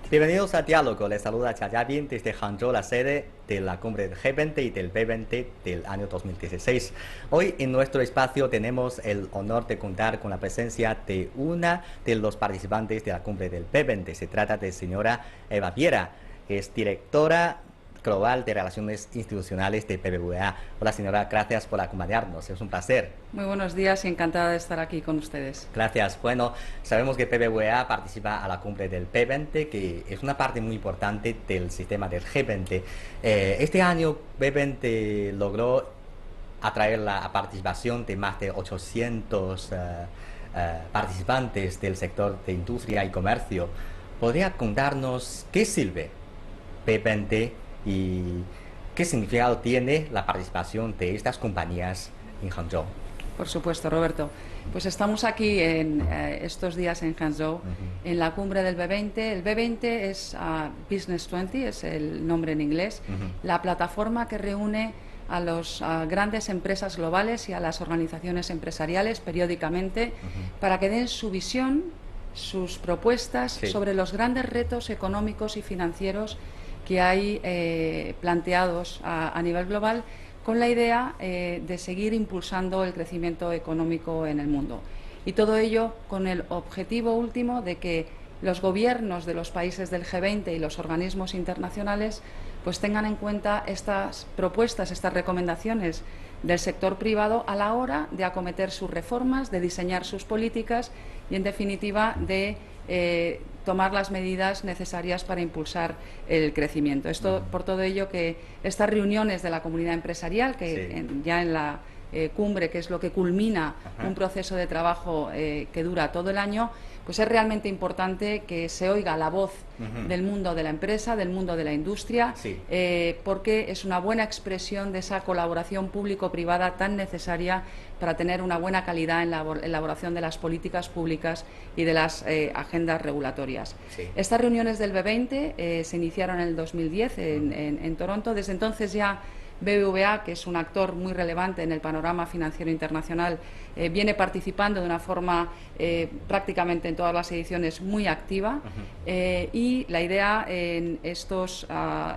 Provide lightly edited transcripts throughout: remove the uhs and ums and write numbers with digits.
Bienvenidos a Diálogo, les saluda Chayabin desde Hangzhou, la sede de la cumbre del G20 y del B20 del año 2016. Hoy en nuestro espacio tenemos el honor de contar con la presencia de una de los participantes de la cumbre del B20. Se trata de señora Eva Viera, que es directora global de Relaciones Institucionales de BBVA. Hola señora, gracias por acompañarnos, es un placer. Muy buenos días y encantada de estar aquí con ustedes. Gracias. Bueno, sabemos que BBVA participa a la cumbre del B20, que es una parte muy importante del sistema del G20. Este año B20 logró atraer la participación de más de 800 participantes del sector de industria y comercio. ¿Podría contarnos qué sirve B20 y qué significado tiene la participación de estas compañías en Hangzhou? Por supuesto, Roberto. Pues estamos aquí en estos días en Hangzhou, en la cumbre del B20. El B20 es Business 20, es el nombre en inglés, la plataforma que reúne a las grandes empresas globales y a las organizaciones empresariales periódicamente para que den su visión, sus propuestas sobre los grandes retos económicos y financieros que hay planteados a nivel global, con la idea de seguir impulsando el crecimiento económico en el mundo. Y todo ello con el objetivo último de que los gobiernos de los países del G20 y los organismos internacionales pues tengan en cuenta estas propuestas, estas recomendaciones del sector privado a la hora de acometer sus reformas, de diseñar sus políticas y, en definitiva, de tomar las medidas necesarias para impulsar el crecimiento. Esto por todo ello que estas reuniones de la comunidad empresarial, que ya en la cumbre, que es lo que culmina un proceso de trabajo que dura todo el año, pues es realmente importante que se oiga la voz del mundo de la empresa, del mundo de la industria, porque es una buena expresión de esa colaboración público-privada tan necesaria para tener una buena calidad en la elaboración de las políticas públicas y de las agendas regulatorias. Estas reuniones del B20 se iniciaron en el 2010 en Toronto. Desde entonces ya BBVA, que es un actor muy relevante en el panorama financiero internacional, viene participando de una forma prácticamente en todas las ediciones muy activa y la idea en estos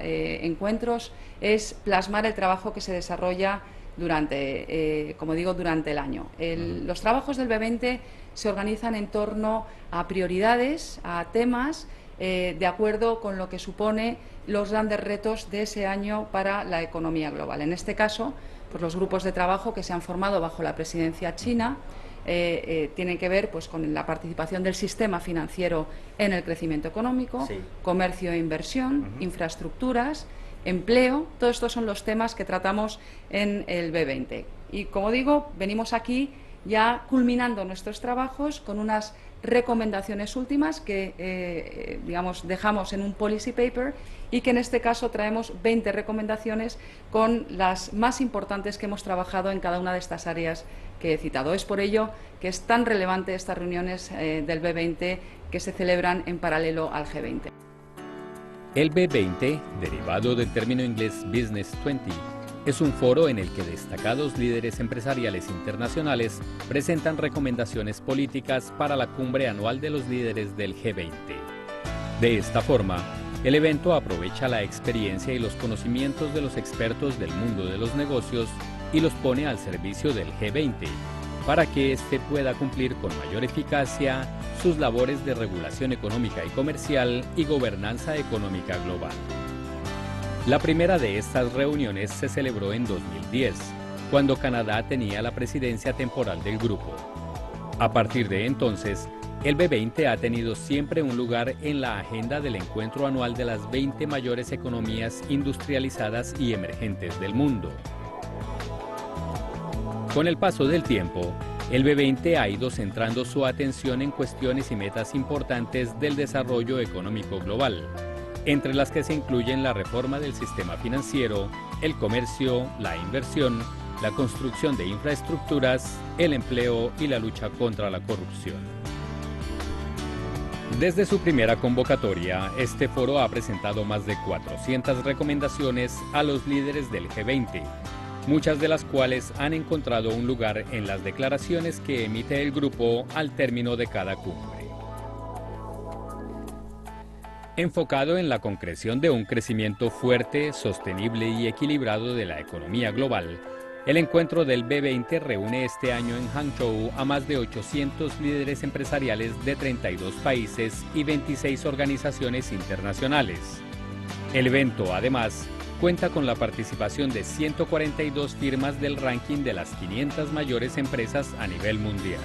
encuentros es plasmar el trabajo que se desarrolla durante, como digo, durante el año. Los trabajos del B20 se organizan en torno a prioridades, a temas de acuerdo con lo que supone los grandes retos de ese año para la economía global. En este caso, pues los grupos de trabajo que se han formado bajo la presidencia china tienen que ver pues, con la participación del sistema financiero en el crecimiento económico, comercio e inversión, infraestructuras, empleo. Todos estos son los temas que tratamos en el B20. Y, como digo, venimos aquí ya culminando nuestros trabajos con unas recomendaciones últimas que digamos, dejamos en un policy paper y que en este caso traemos 20 recomendaciones con las más importantes que hemos trabajado en cada una de estas áreas que he citado. Es por ello que es tan relevante estas reuniones del B20 que se celebran en paralelo al G20. El B20, derivado del término inglés Business 20, es un foro en el que destacados líderes empresariales internacionales presentan recomendaciones políticas para la cumbre anual de los líderes del G20. De esta forma, el evento aprovecha la experiencia y los conocimientos de los expertos del mundo de los negocios y los pone al servicio del G20, para que éste pueda cumplir con mayor eficacia sus labores de regulación económica y comercial y gobernanza económica global. La primera de estas reuniones se celebró en 2010, cuando Canadá tenía la presidencia temporal del grupo. A partir de entonces, el B20 ha tenido siempre un lugar en la agenda del encuentro anual de las 20 mayores economías industrializadas y emergentes del mundo. Con el paso del tiempo, el B20 ha ido centrando su atención en cuestiones y metas importantes del desarrollo económico global, entre las que se incluyen la reforma del sistema financiero, el comercio, la inversión, la construcción de infraestructuras, el empleo y la lucha contra la corrupción. Desde su primera convocatoria, este foro ha presentado más de 400 recomendaciones a los líderes del G20, muchas de las cuales han encontrado un lugar en las declaraciones que emite el grupo al término de cada cumbre. Enfocado en la concreción de un crecimiento fuerte, sostenible y equilibrado de la economía global, el encuentro del B20 reúne este año en Hangzhou a más de 800 líderes empresariales de 32 países y 26 organizaciones internacionales. El evento, además, cuenta con la participación de 142 firmas del ranking de las 500 mayores empresas a nivel mundial.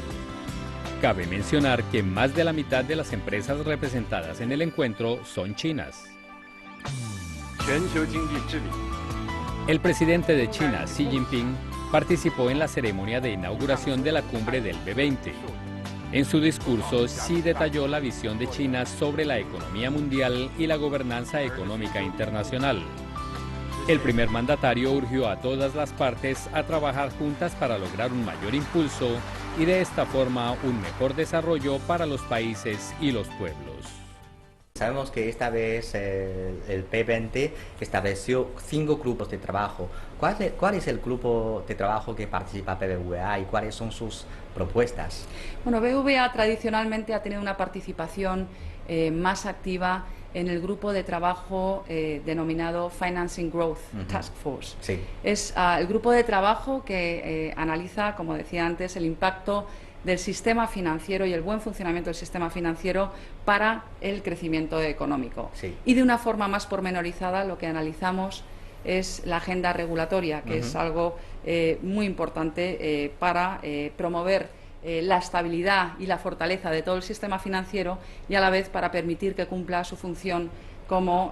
Cabe mencionar que más de la mitad de las empresas representadas en el encuentro son chinas. El presidente de China, Xi Jinping, participó en la ceremonia de inauguración de la cumbre del B20. En su discurso, Xi detalló la visión de China sobre la economía mundial y la gobernanza económica internacional. El primer mandatario urgió a todas las partes a trabajar juntas para lograr un mayor impulso y de esta forma un mejor desarrollo para los países y los pueblos. Sabemos que esta vez el P20 estableció 5 grupos de trabajo. ¿Cuál es el grupo de trabajo que participa BBVA y cuáles son sus propuestas? Bueno, BBVA tradicionalmente ha tenido una participación más activa en el grupo de trabajo denominado Financing Growth Task Force. Sí. Es el grupo de trabajo que analiza, como decía antes, el impacto del sistema financiero y el buen funcionamiento del sistema financiero para el crecimiento económico. Sí. Y de una forma más pormenorizada lo que analizamos es la agenda regulatoria, que es algo muy importante para promover la estabilidad y la fortaleza de todo el sistema financiero y a la vez para permitir que cumpla su función como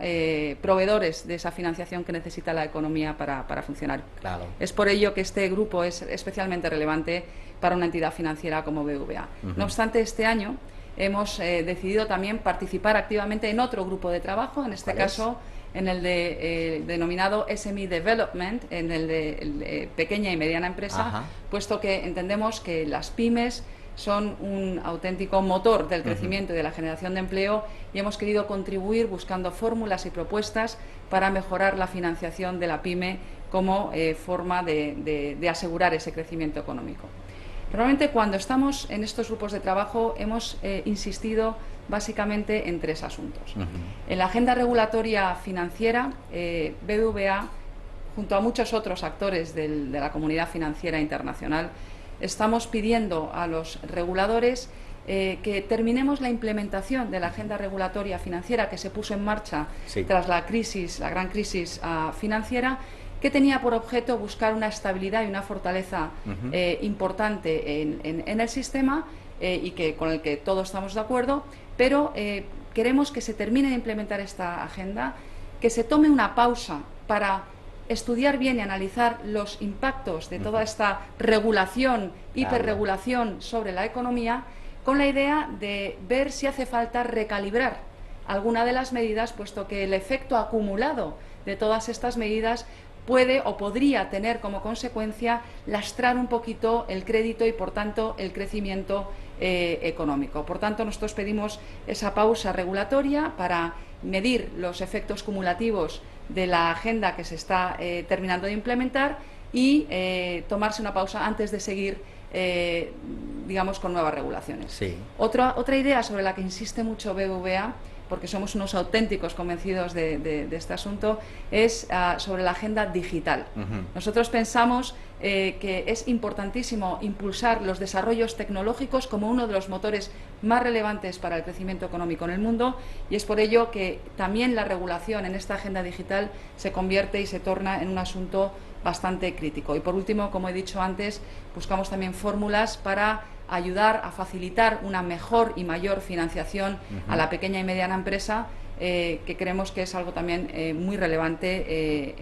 proveedores de esa financiación que necesita la economía para funcionar. Claro. Es por ello que este grupo es especialmente relevante para una entidad financiera como BBVA. No obstante, este año hemos decidido también participar activamente en otro grupo de trabajo, en este caso en el denominado SME Development, en el de pequeña y mediana empresa, puesto que entendemos que las pymes son un auténtico motor del crecimiento y de la generación de empleo y hemos querido contribuir buscando fórmulas y propuestas para mejorar la financiación de la pyme como forma de asegurar ese crecimiento económico. Realmente cuando estamos en estos grupos de trabajo hemos insistido básicamente en 3 asuntos. En la agenda regulatoria financiera, BBVA, junto a muchos otros actores de la comunidad financiera internacional, estamos pidiendo a los reguladores que terminemos la implementación de la agenda regulatoria financiera que se puso en marcha tras la gran crisis financiera, que tenía por objeto buscar una estabilidad y una fortaleza importante en el sistema y con el que todos estamos de acuerdo, pero queremos que se termine de implementar esta agenda, que se tome una pausa para estudiar bien y analizar los impactos de toda esta regulación, hiperregulación sobre la economía, con la idea de ver si hace falta recalibrar alguna de las medidas, puesto que el efecto acumulado de todas estas medidas puede o podría tener como consecuencia lastrar un poquito el crédito y, por tanto, el crecimiento económico. Por tanto, nosotros pedimos esa pausa regulatoria para medir los efectos cumulativos de la agenda que se está terminando de implementar y tomarse una pausa antes de seguir, digamos, con nuevas regulaciones. Sí. Otra idea sobre la que insiste mucho BBVA, porque somos unos auténticos convencidos de este asunto, es sobre la agenda digital. Nosotros pensamos que es importantísimo impulsar los desarrollos tecnológicos como uno de los motores más relevantes para el crecimiento económico en el mundo, y es por ello que también la regulación en esta agenda digital se convierte y se torna en un asunto bastante crítico. Y por último, como he dicho antes, buscamos también fórmulas para ayudar a facilitar una mejor y mayor financiación a la pequeña y mediana empresa, que creemos que es algo también muy relevante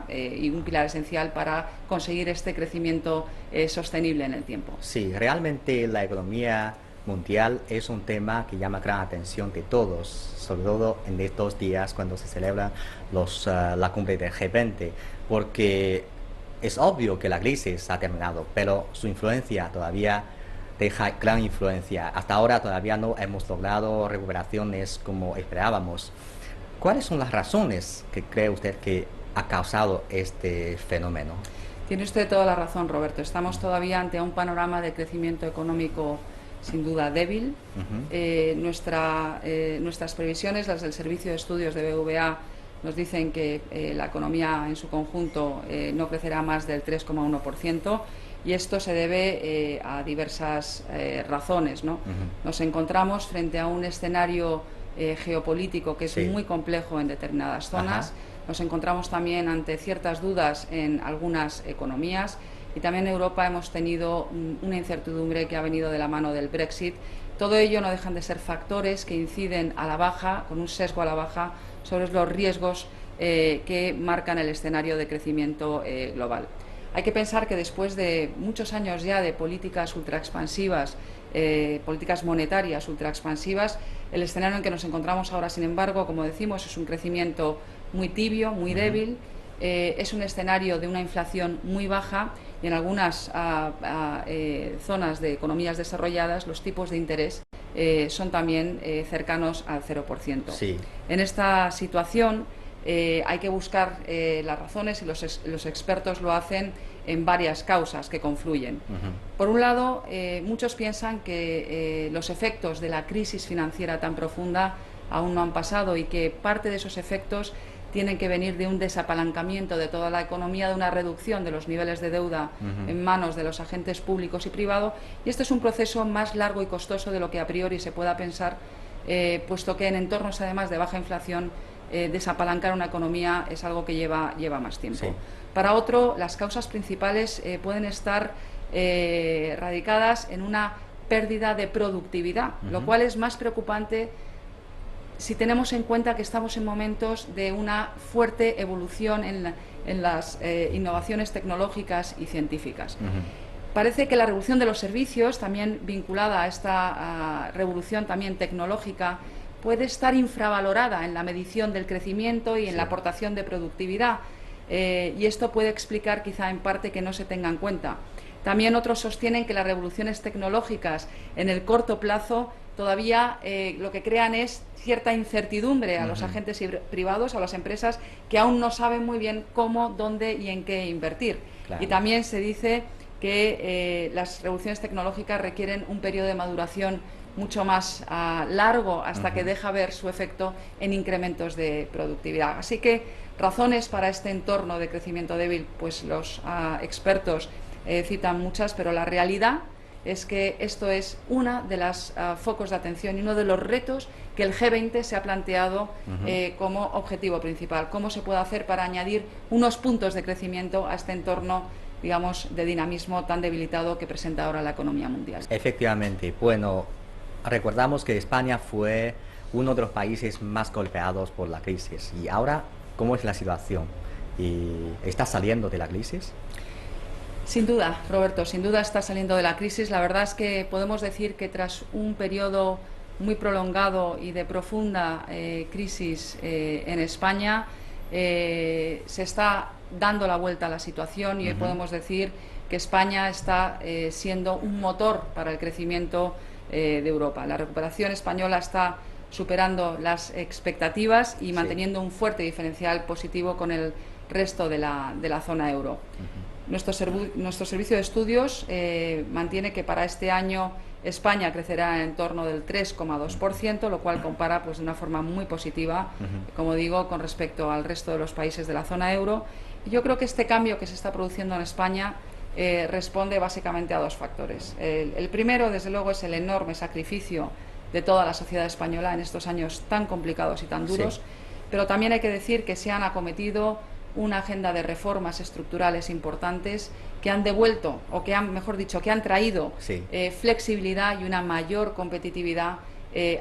y un pilar esencial para conseguir este crecimiento sostenible en el tiempo. Sí, realmente la economía mundial es un tema que llama gran atención de todos, sobre todo en estos días cuando se celebra la cumbre del G20, porque es obvio que la crisis ha terminado, pero su influencia todavía deja gran influencia. Hasta ahora todavía no hemos logrado recuperaciones como esperábamos. ¿Cuáles son las razones que cree usted que ha causado este fenómeno? Tiene usted toda la razón, Roberto. Estamos todavía ante un panorama de crecimiento económico sin duda débil. Nuestras previsiones, las del Servicio de Estudios de BVA, nos dicen que la economía en su conjunto no crecerá más del 3,1%, y esto se debe a diversas razones, ¿no? Nos encontramos frente a un escenario geopolítico que es muy complejo en determinadas zonas. Nos encontramos también ante ciertas dudas en algunas economías, y también en Europa hemos tenido una incertidumbre que ha venido de la mano del Brexit. Todo ello no dejan de ser factores que inciden a la baja, con un sesgo a la baja, sobre los riesgos que marcan el escenario de crecimiento global. Hay que pensar que después de muchos años ya de políticas ultraexpansivas, políticas monetarias ultraexpansivas, el escenario en que nos encontramos ahora, sin embargo, como decimos, es un crecimiento muy tibio, muy débil. Es un escenario de una inflación muy baja, y en algunas zonas de economías desarrolladas los tipos de interés son también cercanos al 0%. Sí. En esta situación hay que buscar las razones, y los expertos lo hacen en varias causas que confluyen. Por un lado, muchos piensan que los efectos de la crisis financiera tan profunda aún no han pasado, y que parte de esos efectos tienen que venir de un desapalancamiento de toda la economía, de una reducción de los niveles de deuda en manos de los agentes públicos y privados, y este es un proceso más largo y costoso de lo que a priori se pueda pensar, puesto que en entornos además de baja inflación desapalancar una economía es algo que lleva más tiempo. Sí. Para otro, las causas principales pueden estar radicadas en una pérdida de productividad, lo cual es más preocupante si tenemos en cuenta que estamos en momentos de una fuerte evolución en las innovaciones tecnológicas y científicas. Parece que la revolución de los servicios, también vinculada a esta revolución también tecnológica, puede estar infravalorada en la medición del crecimiento y en la aportación de productividad, y esto puede explicar quizá en parte que no se tenga en cuenta. También otros sostienen que las revoluciones tecnológicas en el corto plazo todavía lo que crean es cierta incertidumbre a los agentes privados, a las empresas, que aún no saben muy bien cómo, dónde y en qué invertir. Claro. Y también se dice que las revoluciones tecnológicas requieren un periodo de maduración mucho más largo hasta que deja ver su efecto en incrementos de productividad. Así que razones para este entorno de crecimiento débil, pues los expertos citan muchas, pero la realidad es que esto es una de las focos de atención y uno de los retos que el G20 se ha planteado como objetivo principal. ¿Cómo se puede hacer para añadir unos puntos de crecimiento a este entorno, digamos, de dinamismo tan debilitado que presenta ahora la economía mundial? Efectivamente. Bueno, recordamos que España fue uno de los países más golpeados por la crisis. Y ahora, ¿cómo es la situación? ¿Y está saliendo de la crisis? Sin duda, Roberto, sin duda está saliendo de la crisis. La verdad es que podemos decir que tras un periodo muy prolongado y de profunda crisis en España, se está dando la vuelta a la situación, y hoy podemos decir que España está siendo un motor para el crecimiento de Europa. La recuperación española está superando las expectativas y manteniendo un fuerte diferencial positivo con el resto de la zona euro. Nuestro servicio de estudios mantiene que para este año España crecerá en torno del 3,2%, lo cual compara pues de una forma muy positiva, como digo, con respecto al resto de los países de la zona euro. Y yo creo que este cambio que se está produciendo en España responde básicamente a dos factores. El primero, desde luego, es el enorme sacrificio de toda la sociedad española en estos años tan complicados y tan duros, pero también hay que decir que se han acometido una agenda de reformas estructurales importantes que han devuelto, o que han, mejor dicho, que han traído flexibilidad y una mayor competitividad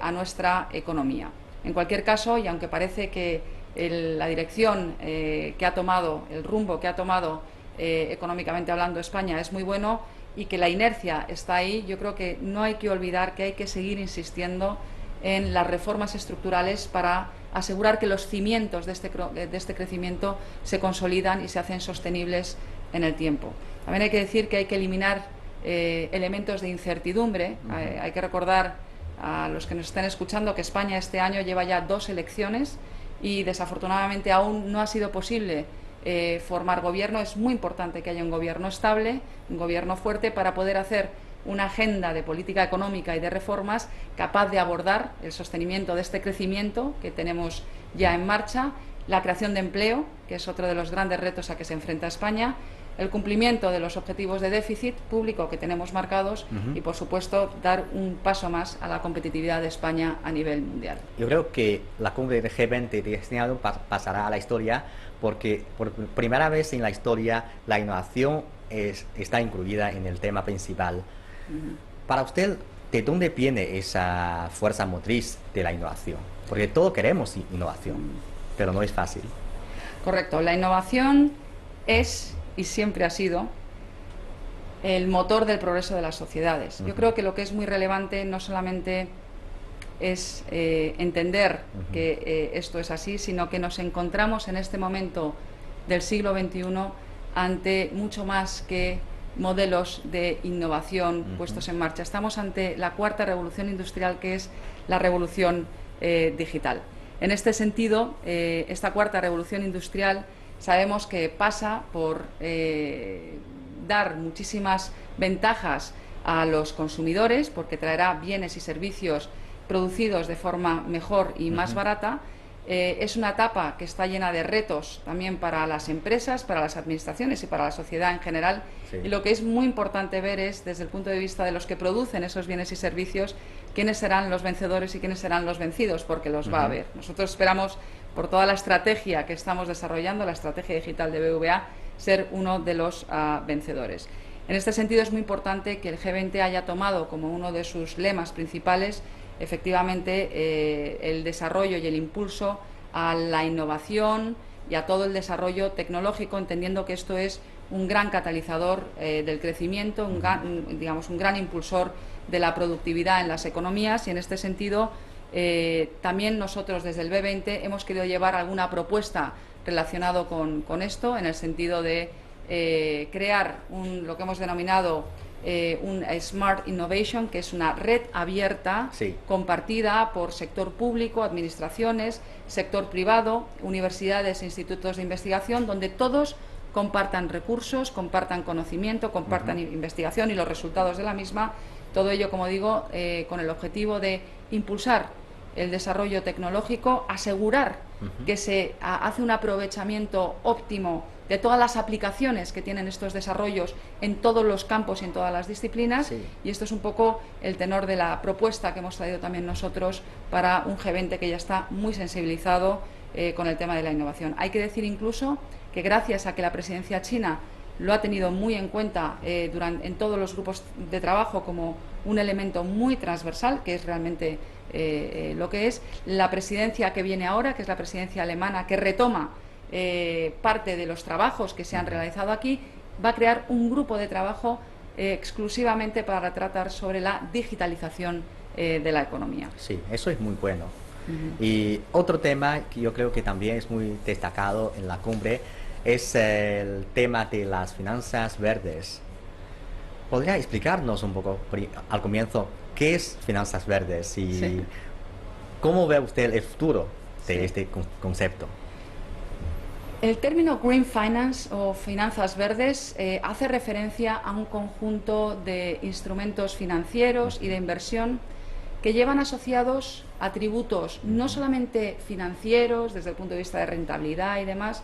a nuestra economía. En cualquier caso, y aunque parece que la dirección que ha tomado, el rumbo que ha tomado económicamente hablando España es muy bueno y que la inercia está ahí, yo creo que no hay que olvidar que hay que seguir insistiendo en las reformas estructurales para asegurar que los cimientos de este crecimiento se consolidan y se hacen sostenibles en el tiempo. También hay que decir que hay que eliminar elementos de incertidumbre. Hay que recordar a los que nos estén escuchando que España este año lleva ya 2 elecciones y desafortunadamente aún no ha sido posible formar gobierno. Es muy importante que haya un gobierno estable, un gobierno fuerte, para poder hacer una agenda de política económica y de reformas capaz de abordar el sostenimiento de este crecimiento que tenemos ya en marcha, la creación de empleo, que es otro de los grandes retos a que se enfrenta España, el cumplimiento de los objetivos de déficit público que tenemos marcados y, por supuesto, dar un paso más a la competitividad de España a nivel mundial. Yo creo que la cumbre de G20 de este año pasará a la historia porque por primera vez en la historia la innovación está incluida en el tema principal. Para usted, ¿de dónde viene esa fuerza motriz de la innovación? Porque todos queremos innovación, pero no es fácil. Correcto. La innovación es y siempre ha sido el motor del progreso de las sociedades. Yo creo que lo que es muy relevante no solamente es entender que esto es así, sino que nos encontramos en este momento del siglo XXI ante mucho más que modelos de innovación puestos en marcha. Estamos ante la cuarta revolución industrial, que es la revolución digital. En este sentido, esta cuarta revolución industrial sabemos que pasa por dar muchísimas ventajas a los consumidores, porque traerá bienes y servicios producidos de forma mejor y más barata. Es una etapa que está llena de retos también para las empresas, para las administraciones y para la sociedad en general. Sí. Y lo que es muy importante ver es, desde el punto de vista de los que producen esos bienes y servicios, quiénes serán los vencedores y quiénes serán los vencidos, porque los va a haber. Nosotros esperamos, por toda la estrategia que estamos desarrollando, la estrategia digital de BVA, ser uno de los vencedores. En este sentido, es muy importante que el G20 haya tomado como uno de sus lemas principales efectivamente el desarrollo y el impulso a la innovación y a todo el desarrollo tecnológico, entendiendo que esto es un gran catalizador del crecimiento, un gran impulsor de la productividad en las economías, y en este sentido también nosotros desde el B20 hemos querido llevar alguna propuesta relacionada con esto, en el sentido de crear lo que hemos denominado un Smart Innovation, que es una red abierta, compartida por sector público, administraciones, sector privado, universidades e institutos de investigación, donde todos compartan recursos, compartan conocimiento, compartan investigación y los resultados de la misma. Todo ello, como digo, con el objetivo de impulsar el desarrollo tecnológico, asegurar que se hace un aprovechamiento óptimo de todas las aplicaciones que tienen estos desarrollos en todos los campos y en todas las disciplinas, y esto es un poco el tenor de la propuesta que hemos traído también nosotros para un G20 que ya está muy sensibilizado con el tema de la innovación. Hay que decir incluso que gracias a que la presidencia china lo ha tenido muy en cuenta en todos los grupos de trabajo como un elemento muy transversal, que es realmente lo que es la presidencia que viene ahora, que es la presidencia alemana, que retoma parte de los trabajos que se han realizado aquí, va a crear un grupo de trabajo exclusivamente para tratar sobre la digitalización de la economía. Sí, eso es muy bueno. Y otro tema que yo creo que también es muy destacado en la cumbre es el tema de las finanzas verdes. ¿Podría explicarnos un poco al comienzo qué es finanzas verdes y cómo ve usted el futuro de este concepto? El término Green Finance o finanzas verdes hace referencia a un conjunto de instrumentos financieros y de inversión que llevan asociados atributos no solamente financieros desde el punto de vista de rentabilidad y demás,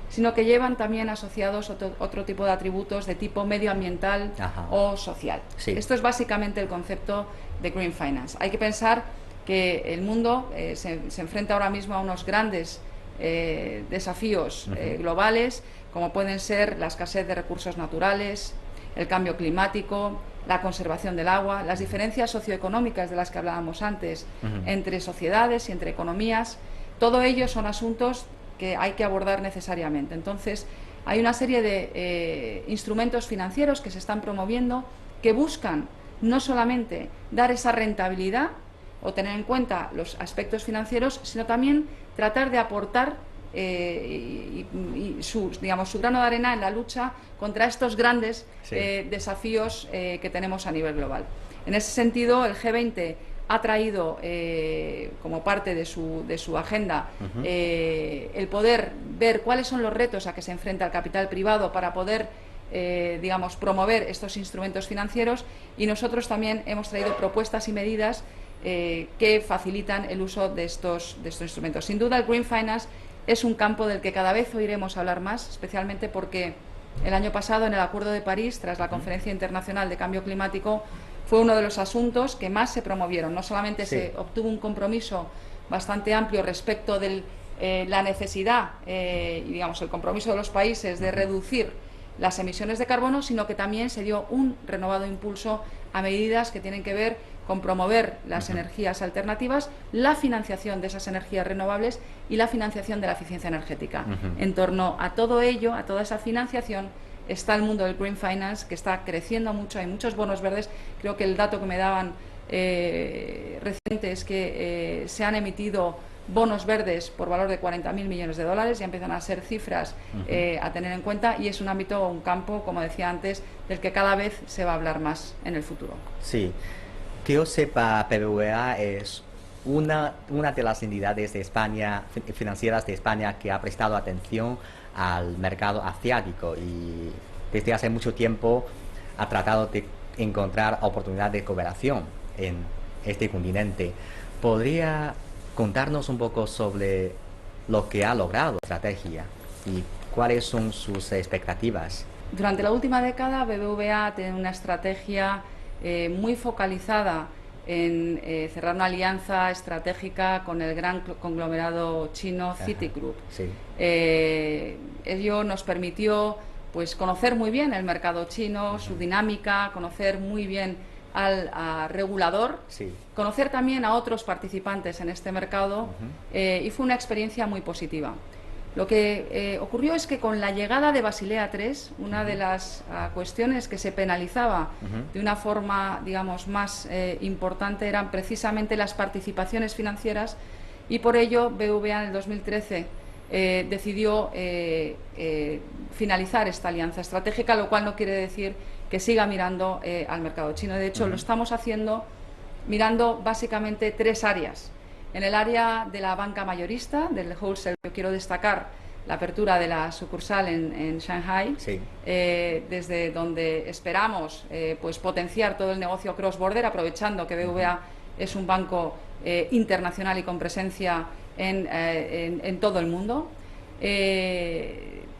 sino que llevan también asociados otro tipo de atributos de tipo medioambiental o social. Esto es básicamente el concepto de Green Finance. Hay que pensar que el mundo se enfrenta ahora mismo a unos grandes desafíos globales, como pueden ser la escasez de recursos naturales, el cambio climático, la conservación del agua, las diferencias socioeconómicas de las que hablábamos antes entre sociedades y entre economías. Todo ello son asuntos que hay que abordar necesariamente. Entonces, hay una serie de instrumentos financieros que se están promoviendo que buscan no solamente dar esa rentabilidad o tener en cuenta los aspectos financieros, sino también tratar de aportar su grano de arena en la lucha contra estos grandes desafíos que tenemos a nivel global. En ese sentido, el G20 ha traído como parte de su agenda el poder ver cuáles son los retos a que se enfrenta el capital privado para poder digamos, promover estos instrumentos financieros, y nosotros también hemos traído propuestas y medidas que facilitan el uso de estos instrumentos. Sin duda, el Green Finance es un campo del que cada vez oiremos hablar más, especialmente porque el año pasado, en el Acuerdo de París, tras la Conferencia Internacional de Cambio Climático, fue uno de los asuntos que más se promovieron. No solamente se obtuvo un compromiso bastante amplio respecto de la necesidad y, digamos, el compromiso de los países de reducir las emisiones de carbono, sino que también se dio un renovado impulso a medidas que tienen que ver con promover las energías alternativas, la financiación de esas energías renovables y la financiación de la eficiencia energética. En torno a todo ello, a toda esa financiación, está el mundo del Green Finance, que está creciendo mucho. Hay muchos bonos verdes. Creo que el dato que me daban reciente es que se han emitido bonos verdes por valor de 40.000 millones de dólares. Ya empiezan a ser cifras a tener en cuenta, y es un ámbito, un campo, como decía antes, del que cada vez se va a hablar más en el futuro. Sí. Que yo sepa, BBVA es una de las entidades de España, financieras de España, que ha prestado atención al mercado asiático, y desde hace mucho tiempo ha tratado de encontrar oportunidades de cooperación en este continente. ¿Podría contarnos un poco sobre lo que ha logrado la estrategia y cuáles son sus expectativas? Durante la última década, BBVA tiene una estrategia muy focalizada en cerrar una alianza estratégica con el gran conglomerado chino Citigroup. Sí. Ello nos permitió, pues, conocer muy bien el mercado chino, su dinámica, conocer muy bien al regulador, conocer también a otros participantes en este mercado, y fue una experiencia muy positiva. Lo que ocurrió es que con la llegada de Basilea III, una de las cuestiones que se penalizaba de una forma, digamos, más importante eran precisamente las participaciones financieras, y por ello BBVA en el 2013 decidió finalizar esta alianza estratégica, lo cual no quiere decir que siga mirando al mercado chino. De hecho, lo estamos haciendo mirando básicamente tres áreas. En el área de la banca mayorista, del wholesale, yo quiero destacar la apertura de la sucursal en Shanghai, desde donde esperamos pues potenciar todo el negocio cross-border, aprovechando que BBVA es un banco internacional y con presencia en todo el mundo.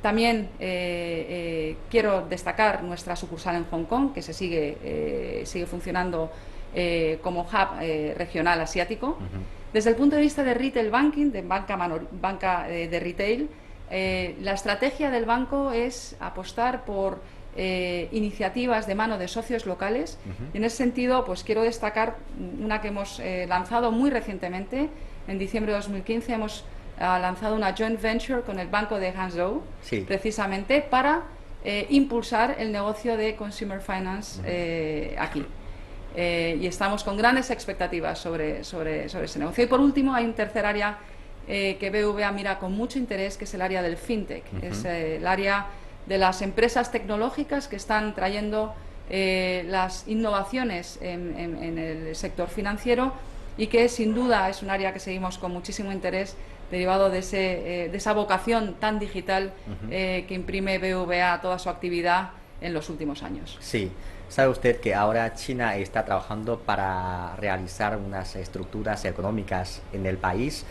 También quiero destacar nuestra sucursal en Hong Kong, que sigue funcionando como hub regional asiático. Desde el punto de vista de retail banking, de banca de retail, la estrategia del banco es apostar por iniciativas de mano de socios locales. Y en ese sentido, pues quiero destacar una que hemos lanzado muy recientemente. En diciembre de 2015 hemos lanzado una joint venture con el Banco de Hangzhou, precisamente para impulsar el negocio de consumer finance aquí. Y estamos con grandes expectativas sobre ese negocio. Y por último, hay un tercer área que BBVA mira con mucho interés, que es el área del fintech. Es el área de las empresas tecnológicas que están trayendo las innovaciones en el sector financiero, y que sin duda es un área que seguimos con muchísimo interés, derivado de esa vocación tan digital que imprime BBVA a toda su actividad en los últimos años. Sí. ¿Sabe usted que ahora China está trabajando para realizar unas estructuras económicas en el país,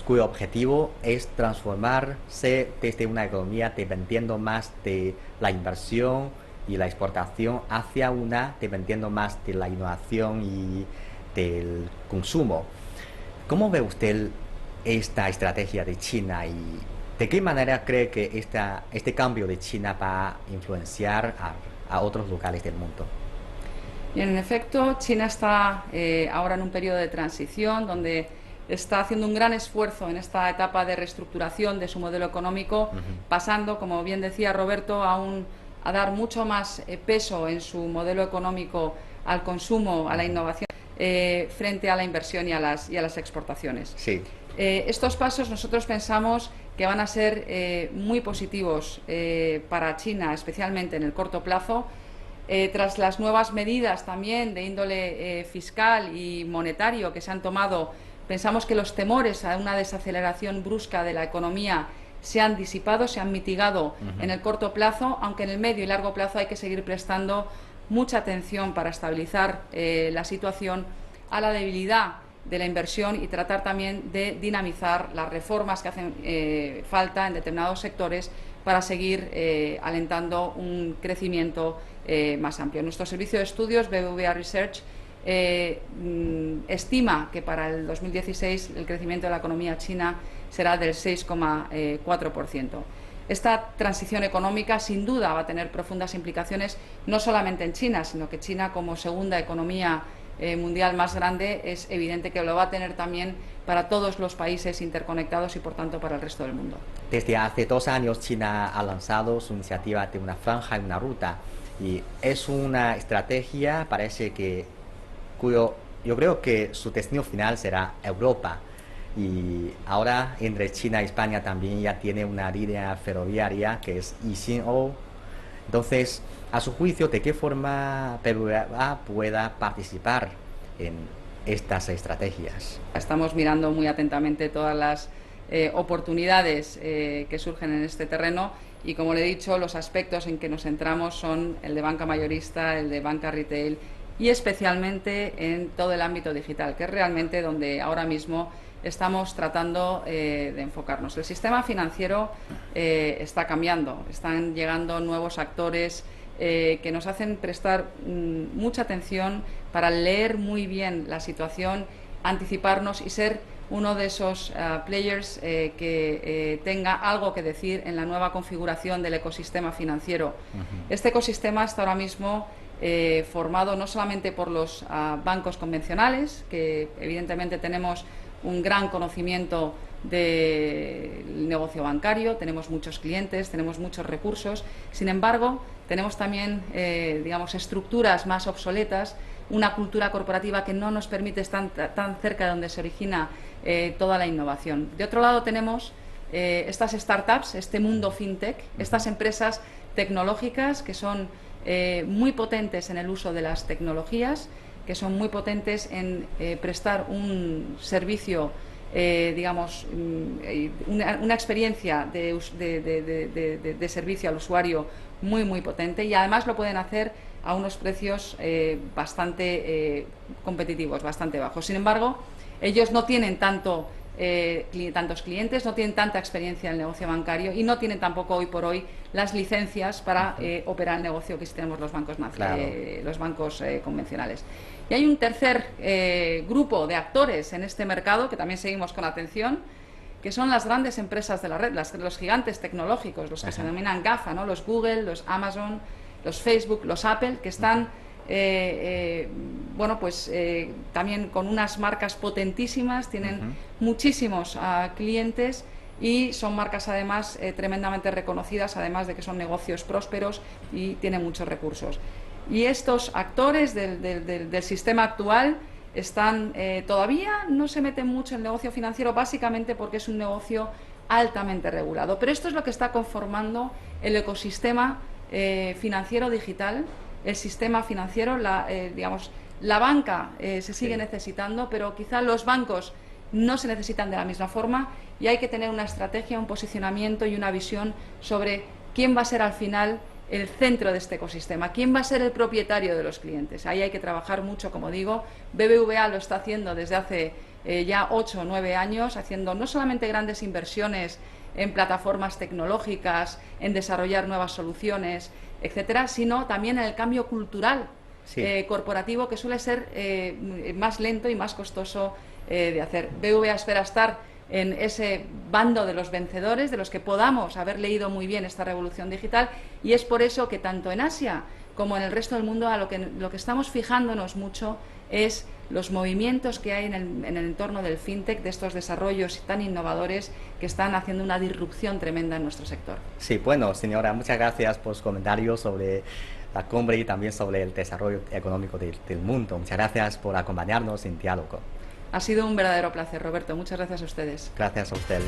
cuyo objetivo es transformarse desde una economía dependiendo más de la inversión y la exportación hacia una dependiendo más de la innovación y del consumo? ¿Cómo ve usted esta estrategia de China, y de qué manera cree que este cambio de China va a influenciar a otros lugares del mundo? Bien, en efecto, China está ahora en un periodo de transición donde está haciendo un gran esfuerzo en esta etapa de reestructuración de su modelo económico, pasando, como bien decía Roberto, a dar mucho más peso en su modelo económico al consumo, a la innovación, frente a la inversión y a las exportaciones. Sí. Estos pasos nosotros pensamos que van a ser muy positivos para China, especialmente en el corto plazo, tras las nuevas medidas también de índole fiscal y monetario que se han tomado. Pensamos que los temores a una desaceleración brusca de la economía se han disipado, se han mitigado en el corto plazo, aunque en el medio y largo plazo hay que seguir prestando mucha atención para estabilizar la situación, a la debilidad de la inversión y tratar también de dinamizar las reformas que hacen falta en determinados sectores para seguir alentando un crecimiento más amplio. Nuestro servicio de estudios, BBVA Research, estima que para el 2016 el crecimiento de la economía china será del 6,4%. Esta transición económica sin duda va a tener profundas implicaciones no solamente en China, sino que China, como segunda economía mundial más grande, es evidente que lo va a tener también para todos los países interconectados y por tanto para el resto del mundo. Desde hace 2 años China ha lanzado su iniciativa de una franja y una ruta, y es una estrategia, parece que yo creo que su destino final será Europa, y ahora entre China y España también ya tiene una línea ferroviaria que es Yixing-O. Entonces, a su juicio, ¿de qué forma BBVA pueda participar en estas estrategias? Estamos mirando muy atentamente todas las oportunidades que surgen en este terreno, y como le he dicho, los aspectos en que nos centramos son el de banca mayorista, el de banca retail y especialmente en todo el ámbito digital, que es realmente donde ahora mismo estamos tratando de enfocarnos. El sistema financiero está cambiando, están llegando nuevos actores que nos hacen prestar mucha atención para leer muy bien la situación, anticiparnos y ser uno de esos players que tenga algo que decir en la nueva configuración del ecosistema financiero. Este ecosistema está ahora mismo formado no solamente por los bancos convencionales, que evidentemente tenemos un gran conocimiento del negocio bancario, tenemos muchos clientes, tenemos muchos recursos. Sin embargo, tenemos también digamos, estructuras más obsoletas, una cultura corporativa que no nos permite estar tan cerca de donde se origina toda la innovación. De otro lado tenemos estas startups, este mundo fintech, estas empresas tecnológicas que son muy potentes en el uso de las tecnologías, que son muy potentes en prestar un servicio, digamos, una experiencia de servicio al usuario muy potente, y además lo pueden hacer a unos precios bastante competitivos, bastante bajos. Sin embargo, ellos no tienen tantos clientes, no tienen tanta experiencia en el negocio bancario y no tienen tampoco hoy por hoy las licencias para operar el negocio que sí tenemos los bancos, los bancos convencionales. Y hay un tercer grupo de actores en este mercado que también seguimos con atención, que son las grandes empresas de la red, los gigantes tecnológicos, los que se denominan GAFA, ¿no? Los Google, los Amazon, los Facebook, los Apple, que están bueno, pues también con unas marcas potentísimas, tienen muchísimos clientes y son marcas además tremendamente reconocidas, además de que son negocios prósperos y tienen muchos recursos. Y estos actores del sistema actual están todavía no se meten mucho en el negocio financiero, básicamente porque es un negocio altamente regulado. Pero esto es lo que está conformando el ecosistema financiero digital. El sistema financiero, digamos, la banca se sigue necesitando, pero quizá los bancos no se necesitan de la misma forma, y hay que tener una estrategia, un posicionamiento y una visión sobre quién va a ser al final el centro de este ecosistema, quién va a ser el propietario de los clientes. Ahí hay que trabajar mucho, como digo. BBVA lo está haciendo desde hace ya 8 o 9 años, haciendo no solamente grandes inversiones en plataformas tecnológicas, en desarrollar nuevas soluciones, etcétera, sino también en el cambio cultural corporativo, que suele ser más lento y más costoso de hacer. BBVA espera estar en ese bando de los vencedores, de los que podamos haber leído muy bien esta revolución digital, y es por eso que tanto en Asia como en el resto del mundo lo que estamos fijándonos mucho es los movimientos que hay en el entorno del fintech, de estos desarrollos tan innovadores que están haciendo una disrupción tremenda en nuestro sector. Sí, bueno, señora, muchas gracias por sus comentarios sobre la cumbre y también sobre el desarrollo económico del mundo. Muchas gracias por acompañarnos en diálogo. Ha sido un verdadero placer, Roberto. Muchas gracias a ustedes. Gracias a usted.